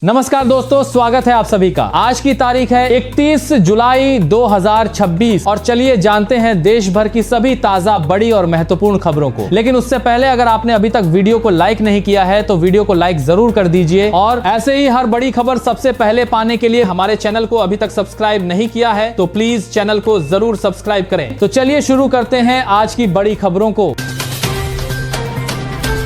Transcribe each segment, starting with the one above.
नमस्कार दोस्तों, स्वागत है आप सभी का। आज की तारीख है 31 जुलाई 2026 और चलिए जानते हैं देश भर की सभी ताजा बड़ी और महत्वपूर्ण खबरों को। लेकिन उससे पहले अगर आपने अभी तक वीडियो को लाइक नहीं किया है तो वीडियो को लाइक जरूर कर दीजिए और ऐसे ही हर बड़ी खबर सबसे पहले पाने के लिए हमारे चैनल को अभी तक सब्सक्राइब नहीं किया है तो प्लीज चैनल को जरूर सब्सक्राइब करें। तो चलिए शुरू करते हैं आज की बड़ी खबरों को।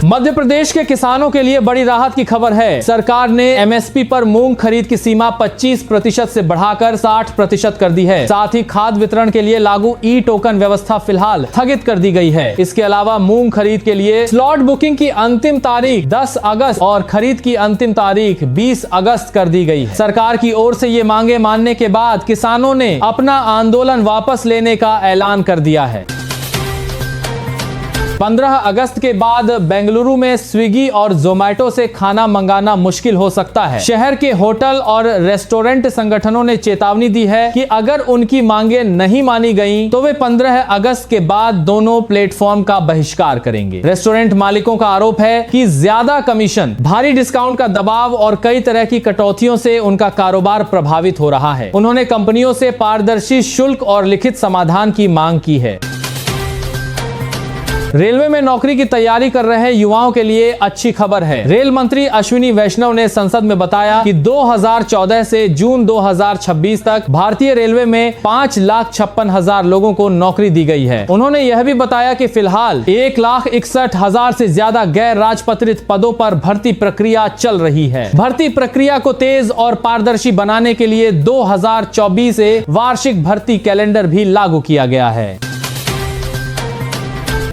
मध्य प्रदेश के किसानों के लिए बड़ी राहत की खबर है। सरकार ने एमएसपी पर मूंग खरीद की सीमा 25% से बढ़ाकर 60% कर दी है। साथ ही खाद वितरण के लिए लागू ई टोकन व्यवस्था फिलहाल स्थगित कर दी गई है। इसके अलावा मूंग खरीद के लिए स्लॉट बुकिंग की अंतिम तारीख 10 अगस्त और खरीद की अंतिम तारीख 20 अगस्त कर दी गई है। सरकार की ओर से ये मांगे मानने के बाद किसानों ने अपना आंदोलन वापस लेने का ऐलान कर दिया है। 15 अगस्त के बाद बेंगलुरु में स्विगी और जोमैटो से खाना मंगाना मुश्किल हो सकता है। शहर के होटल और रेस्टोरेंट संगठनों ने चेतावनी दी है कि अगर उनकी मांगे नहीं मानी गईं, तो वे 15 अगस्त के बाद दोनों प्लेटफॉर्म का बहिष्कार करेंगे। रेस्टोरेंट मालिकों का आरोप है कि ज्यादा कमीशन, भारी डिस्काउंट का दबाव और कई तरह की कटौतियों से उनका कारोबार प्रभावित हो रहा है। उन्होंने कंपनियों से पारदर्शी शुल्क और लिखित समाधान की मांग की है। रेलवे में नौकरी की तैयारी कर रहे युवाओं के लिए अच्छी खबर है। रेल मंत्री अश्विनी वैष्णव ने संसद में बताया कि 2014 से जून 2026 तक भारतीय रेलवे में 5,56,000 लोगों को नौकरी दी गई है। उन्होंने यह भी बताया कि फिलहाल 1,61,000 से ज्यादा गैर राजपत्रित पदों पर भर्ती प्रक्रिया चल रही है। भर्ती प्रक्रिया को तेज और पारदर्शी बनाने के लिए 2024 से वार्षिक भर्ती कैलेंडर भी लागू किया गया है।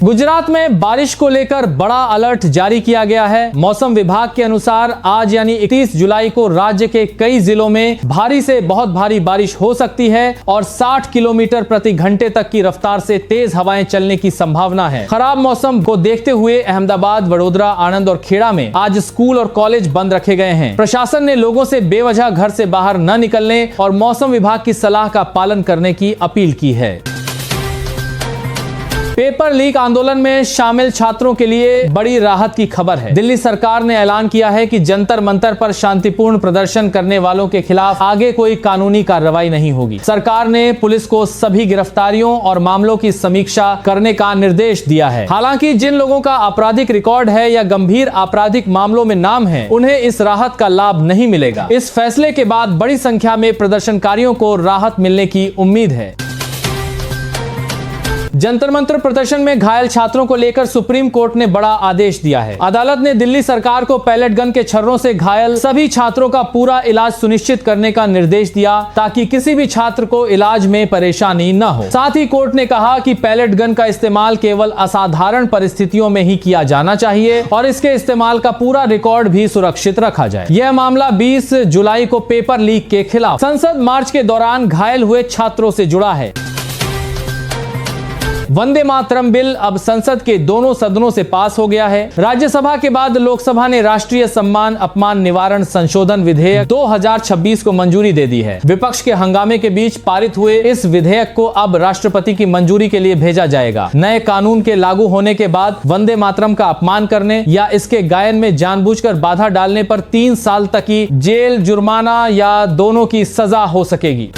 गुजरात में बारिश को लेकर बड़ा अलर्ट जारी किया गया है। मौसम विभाग के अनुसार आज यानी 31 जुलाई को राज्य के कई जिलों में भारी से बहुत भारी बारिश हो सकती है और 60 किलोमीटर प्रति घंटे तक की रफ्तार से तेज हवाएं चलने की संभावना है। खराब मौसम को देखते हुए अहमदाबाद, वडोदरा, आणंद और खेड़ा में आज स्कूल और कॉलेज बंद रखे गए हैं। प्रशासन ने लोगों से बेवजह घर से बाहर न निकलने और मौसम विभाग की सलाह का पालन करने की अपील की है। पेपर लीक आंदोलन में शामिल छात्रों के लिए बड़ी राहत की खबर है। दिल्ली सरकार ने ऐलान किया है कि जंतर मंतर पर शांतिपूर्ण प्रदर्शन करने वालों के खिलाफ आगे कोई कानूनी कार्रवाई नहीं होगी। सरकार ने पुलिस को सभी गिरफ्तारियों और मामलों की समीक्षा करने का निर्देश दिया है। हालांकि जिन लोगों का आपराधिक रिकॉर्ड है या गंभीर आपराधिक मामलों में नाम है, उन्हें इस राहत का लाभ नहीं मिलेगा। इस फैसले के बाद बड़ी संख्या में प्रदर्शनकारियों को राहत मिलने की उम्मीद है। जंतर मंतर प्रदर्शन में घायल छात्रों को लेकर सुप्रीम कोर्ट ने बड़ा आदेश दिया है। अदालत ने दिल्ली सरकार को पैलेट गन के छर्रों से घायल सभी छात्रों का पूरा इलाज सुनिश्चित करने का निर्देश दिया ताकि किसी भी छात्र को इलाज में परेशानी न हो। साथ ही कोर्ट ने कहा कि पैलेट गन का इस्तेमाल केवल असाधारण परिस्थितियों में ही किया जाना चाहिए और इसके इस्तेमाल का पूरा रिकॉर्ड भी सुरक्षित रखा जाए। यह मामला 20 जुलाई को पेपर लीक के खिलाफ संसद मार्च के दौरान घायल हुए छात्रों से जुड़ा है। वंदे मातरम बिल अब संसद के दोनों सदनों से पास हो गया है। राज्यसभा के बाद लोकसभा ने राष्ट्रीय सम्मान अपमान निवारण संशोधन विधेयक 2026 को मंजूरी दे दी है। विपक्ष के हंगामे के बीच पारित हुए इस विधेयक को अब राष्ट्रपति की मंजूरी के लिए भेजा जाएगा। नए कानून के लागू होने के बाद वंदे मातरम का अपमान करने या इसके गायन में जानबूझकर बाधा डालने पर 3 साल तक की जेल, जुर्माना या दोनों की सजा हो सकेगी।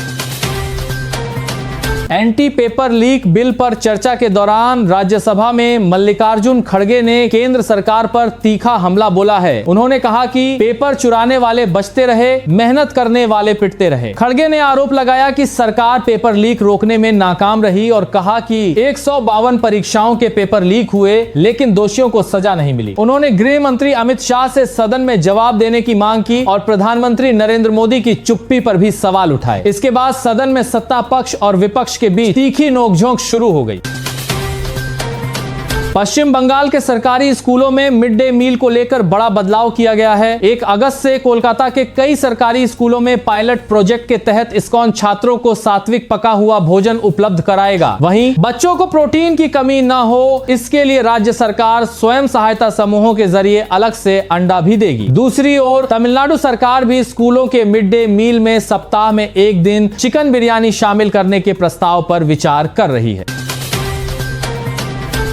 एंटी पेपर लीक बिल पर चर्चा के दौरान राज्यसभा में मल्लिकार्जुन खड़गे ने केंद्र सरकार पर तीखा हमला बोला है। उन्होंने कहा कि पेपर चुराने वाले बचते रहे, मेहनत करने वाले पिटते रहे। खड़गे ने आरोप लगाया कि सरकार पेपर लीक रोकने में नाकाम रही और कहा कि 152 परीक्षाओं के पेपर लीक हुए लेकिन दोषियों को सजा नहीं मिली। उन्होंने गृह मंत्री अमित शाह से सदन में जवाब देने की मांग की और प्रधानमंत्री नरेंद्र मोदी की चुप्पी पर भी सवाल उठाए। इसके बाद सदन में सत्ता पक्ष और विपक्ष के बीच तीखी नोकझोंक शुरू हो गई। पश्चिम बंगाल के सरकारी स्कूलों में मिड डे मील को लेकर बड़ा बदलाव किया गया है। 1 अगस्त से कोलकाता के कई सरकारी स्कूलों में पायलट प्रोजेक्ट के तहत इस्कॉन छात्रों को सात्विक पका हुआ भोजन उपलब्ध कराएगा। वहीं बच्चों को प्रोटीन की कमी न हो, इसके लिए राज्य सरकार स्वयं सहायता समूहों के जरिए अलग से अंडा भी देगी। दूसरी ओर तमिलनाडु सरकार भी स्कूलों के मिड डे मील में सप्ताह में 1 दिन चिकन बिरयानी शामिल करने के प्रस्ताव पर विचार कर रही है।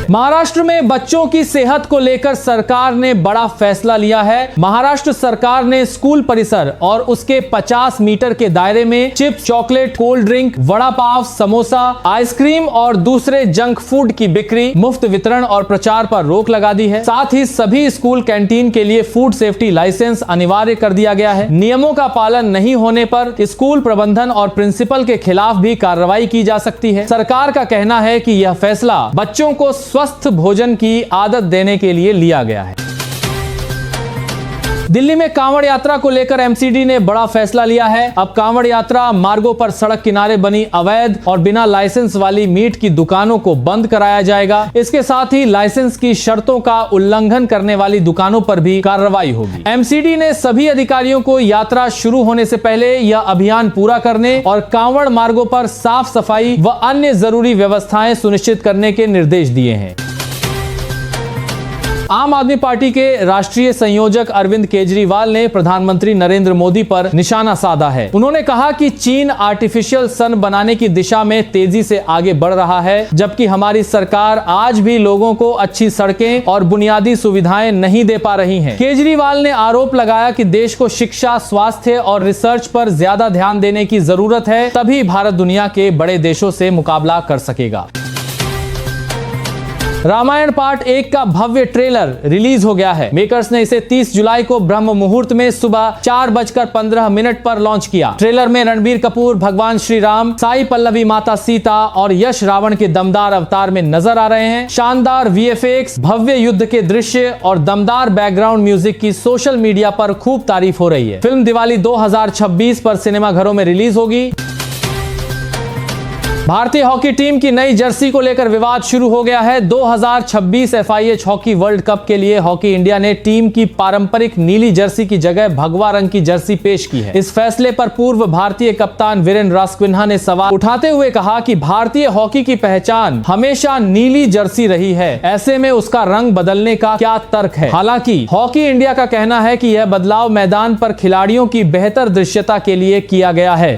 महाराष्ट्र में बच्चों की सेहत को लेकर सरकार ने बड़ा फैसला लिया है। महाराष्ट्र सरकार ने स्कूल परिसर और उसके 50 मीटर के दायरे में chips, chocolate, cold drink, vada pav, samosa, ice cream और दूसरे जंक फूड की बिक्री, मुफ्त वितरण और प्रचार पर रोक लगा दी है। साथ ही सभी स्कूल कैंटीन के लिए फूड सेफ्टी लाइसेंस अनिवार्य कर दिया गया है। नियमों का पालन नहीं होने पर स्कूल प्रबंधन और प्रिंसिपल के खिलाफ भी कार्रवाई की जा सकती है। सरकार का कहना है कि यह फैसला बच्चों को स्वस्थ भोजन की आदत देने के लिए लिया गया है। दिल्ली में कांवड़ यात्रा को लेकर एमसीडी ने बड़ा फैसला लिया है। अब कांवड़ यात्रा मार्गों पर सड़क किनारे बनी अवैध और बिना लाइसेंस वाली मीट की दुकानों को बंद कराया जाएगा। इसके साथ ही लाइसेंस की शर्तों का उल्लंघन करने वाली दुकानों पर भी कार्रवाई होगी। एमसीडी ने सभी अधिकारियों को यात्रा शुरू होने से पहले यह अभियान पूरा करने और कांवड़ मार्गों पर साफ सफाई व अन्य जरूरी व्यवस्थाएं सुनिश्चित करने के निर्देश दिए हैं। आम आदमी पार्टी के राष्ट्रीय संयोजक अरविंद केजरीवाल ने प्रधानमंत्री नरेंद्र मोदी पर निशाना साधा है। उन्होंने कहा कि चीन आर्टिफिशियल सन बनाने की दिशा में तेजी से आगे बढ़ रहा है, जबकि हमारी सरकार आज भी लोगों को अच्छी सड़कें और बुनियादी सुविधाएं नहीं दे पा रही है। केजरीवाल ने आरोप लगाया कि देश को शिक्षा, स्वास्थ्य और रिसर्च पर ज्यादा ध्यान देने की जरूरत है, तभी भारत दुनिया के बड़े देशों से मुकाबला कर सकेगा। रामायण पार्ट 1 का भव्य ट्रेलर रिलीज हो गया है। मेकर्स ने इसे 30 जुलाई को ब्रह्म मुहूर्त में सुबह 4:15 पर लॉन्च किया। ट्रेलर में रणबीर कपूर भगवान श्री राम, साई पल्लवी माता सीता और यश रावण के दमदार अवतार में नजर आ रहे हैं। शानदार वीएफएक्स, भव्य युद्ध के दृश्य और दमदार बैकग्राउंड म्यूजिक की सोशल मीडिया पर खूब तारीफ हो रही है। फिल्म दिवाली 2026 पर सिनेमाघरों में रिलीज होगी। भारतीय हॉकी टीम की नई जर्सी को लेकर विवाद शुरू हो गया है। 2026 FIH हॉकी वर्ल्ड कप के लिए हॉकी इंडिया ने टीम की पारंपरिक नीली जर्सी की जगह भगवा रंग की जर्सी पेश की है। इस फैसले पर पूर्व भारतीय कप्तान वीरेंद्र रासक्विन्हा ने सवाल उठाते हुए कहा कि भारतीय हॉकी की पहचान हमेशा नीली जर्सी रही है, ऐसे में उसका रंग बदलने का क्या तर्क है। हालांकि हॉकी इंडिया का कहना है कि यह बदलाव मैदान पर खिलाड़ियों की बेहतर दृश्यता के लिए किया गया है।